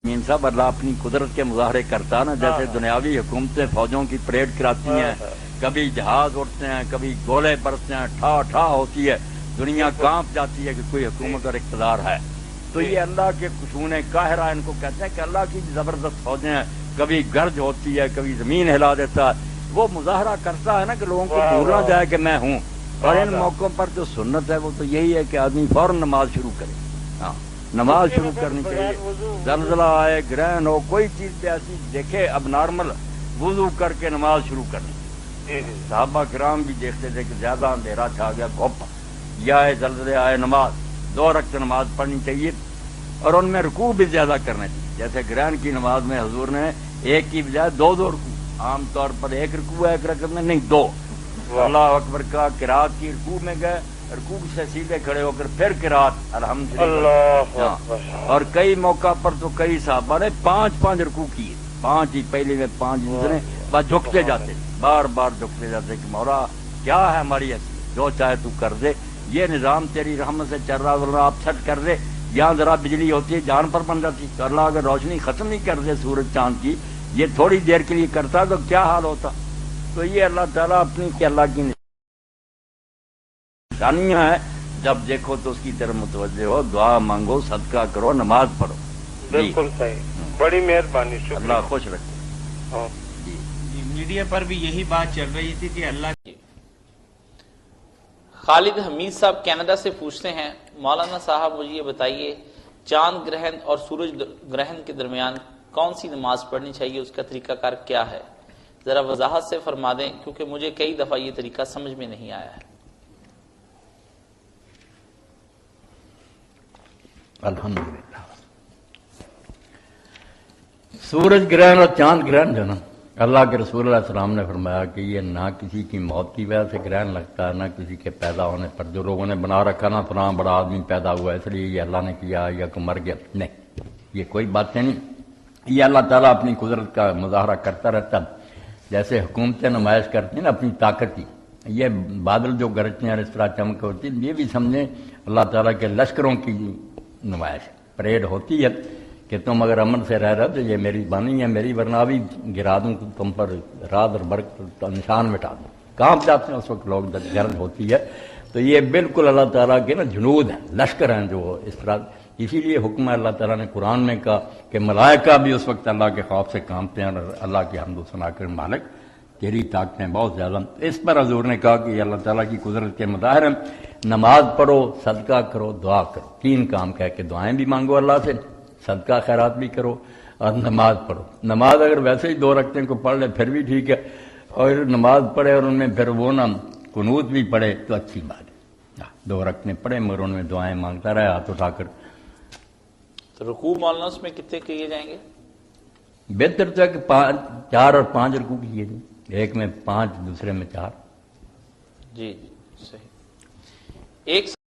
مین صاحب اللہ اپنی قدرت کے مظاہرے کرتا نا، جیسے دنیاوی حکومتیں فوجوں کی پریڈ کراتی ہیں، کبھی جہاز اڑتے ہیں، کبھی گولے برستے ہیں، ٹھا ٹھا ہوتی ہے، دنیا کانپ جاتی ہے کہ کوئی حکومت اور اقتدار ہے۔ تو یہ اللہ کے خشوع قاہرہ ان کو کہتے ہیں کہ اللہ کی زبردست فوجیں ہیں، کبھی گرج ہوتی ہے، کبھی زمین ہلا دیتا ہے، وہ مظاہرہ کرتا ہے نا کہ لوگوں کو بھولنا جائے کہ میں ہوں۔ اور ان موقعوں پر جو سنت ہے وہ تو یہی ہے کہ آدمی فوراً نماز شروع کرے۔ ہاں، نماز شروع کرنی چاہیے، زلزلہ آئے، گرہن ہو، کوئی چیز بھی ایسی دیکھے اب نارمل، وضو کر کے نماز شروع کرنی۔ صحابہ کرام بھی دیکھتے تھے کہ زیادہ اندھیرا چھا گیا، گھپ یا آئے زلزلے آئے، نماز 2 رکعت نماز پڑھنی چاہیے، اور ان میں رکوع بھی زیادہ کرنے چاہیے۔ جیسے گرہن کی نماز میں حضور نے ایک کی بجائے 2 رکوع، عام طور پر 1 رکوع ہے ایک رکعت میں، نہیں 2۔ اللہ اکبر کا قرات کی رکوع میں گئے، رکوع سے سیدھے کھڑے ہو کر پھر قرات الحمدللہ، اور کئی موقع پر تو کئی صحابہ نے 5 رکوع کیے، 5 ہی پہلے میں 5 دوسرے، بس جھکتے جاتے، بار بار جھکتے جاتے کہ مولا کیا ہے ہماری حیثیت، جو چاہے تو کر دے، یہ نظام تیری رحمت سے چل رہا ہے، آپ چھٹ کر دے، یہاں ذرا بجلی ہوتی ہے جان پر بن جاتی، اللہ اگر روشنی ختم نہیں کر دے سورج چاند کی، یہ تھوڑی دیر کے لیے کرتا تو کیا حال ہوتا۔ تو یہ اللہ تعالیٰ اپنی اللہ کی نشانیاں ہیں، جب دیکھو تو اس کی طرف متوجہ ہو، دعا مانگو، صدقہ کرو، نماز پڑھو۔ بالکل صحیح، بڑی مہربانی، شکریہ، اللہ خوش رکھے۔ میڈیا پر بھی یہی بات چل رہی تھی کہ اللہ کی۔ خالد حمید صاحب کینیڈا سے پوچھتے ہیں، مولانا صاحب مجھے یہ بتائیے، چاند گرہن اور سورج گرہن کے درمیان کون سی نماز پڑھنی چاہیے، اس کا طریقہ کار کیا ہے؟ ذرا وضاحت سے فرما دیں، کیونکہ مجھے کئی دفعہ یہ طریقہ سمجھ میں نہیں آیا ہے۔ الحمدللہ، سورج گرہن اور چاند گرہن جو نا، اللہ کے رسول علیہ السلام نے فرمایا کہ یہ نہ کسی کی موت کی وجہ سے گرہن لگتا ہے، نہ کسی کے پیدا ہونے پر، جو لوگوں نے بنا رکھا نا فلاں بڑا آدمی پیدا ہوا اس لیے یہ اللہ نے کیا یا کوئی مر گیا، نہیں، یہ کوئی باتیں نہیں، یہ اللہ تعالیٰ اپنی قدرت کا مظاہرہ کرتا رہتا ہے۔ جیسے حکومتیں نمائش کرتی ہیں نا اپنی طاقت کی، یہ بادل جو گرجتے ہیں اور اس طرح چمک ہوتی ہے، یہ بھی سمجھیں اللہ تعالیٰ کے لشکروں کی نمائش، پریڈ ہوتی ہے کہ تم اگر امن سے رہ رہے تو یہ میری بانی ہے، میری ورنہ بھی گرا دوں تم پر رات اور برق نشان مٹا دوں، کانپ جاتے ہیں اس وقت لوگ جب گرج ہوتی ہے۔ تو یہ بالکل اللہ تعالیٰ کے نا جنود ہیں، لشکر ہیں جو اس طرح، اسی لیے حکم ہے اللہ تعالیٰ نے قرآن میں کہا کہ ملائکہ بھی اس وقت اللہ کے خوف سے کانپتے ہیں، اور اللہ کی حمد و ثنا کر مالک تیری طاقتیں بہت زیادہ۔ اس پر حضور نے کہا کہ یہ اللہ تعالیٰ کی قدرت کے مظاہر ہیں، نماز پڑھو، صدقہ کرو، دعا کرو، 3 کام کہہ کے دعائیں بھی مانگو اللہ سے، صدقہ خیرات بھی کرو، اور نماز پڑھو۔ نماز اگر ویسے ہی 2 رکعتیں کو پڑھ لے پھر بھی ٹھیک ہے، اور نماز پڑھے اور ان میں پھر وہ نہ قنوت بھی پڑھے تو اچھی بات ہے، 2 رکعتیں پڑھے مگر ان میں دعائیں مانگتا رہے ہاتھ اٹھا کر۔ تو رکوع مولانا اس میں کتنے کیے جائیں گے؟ بہتر تو ہے کہ 4 اور 5 رکوع کیے جائیں، ایک میں 5 دوسرے میں 4۔ جی صحیح۔ ایک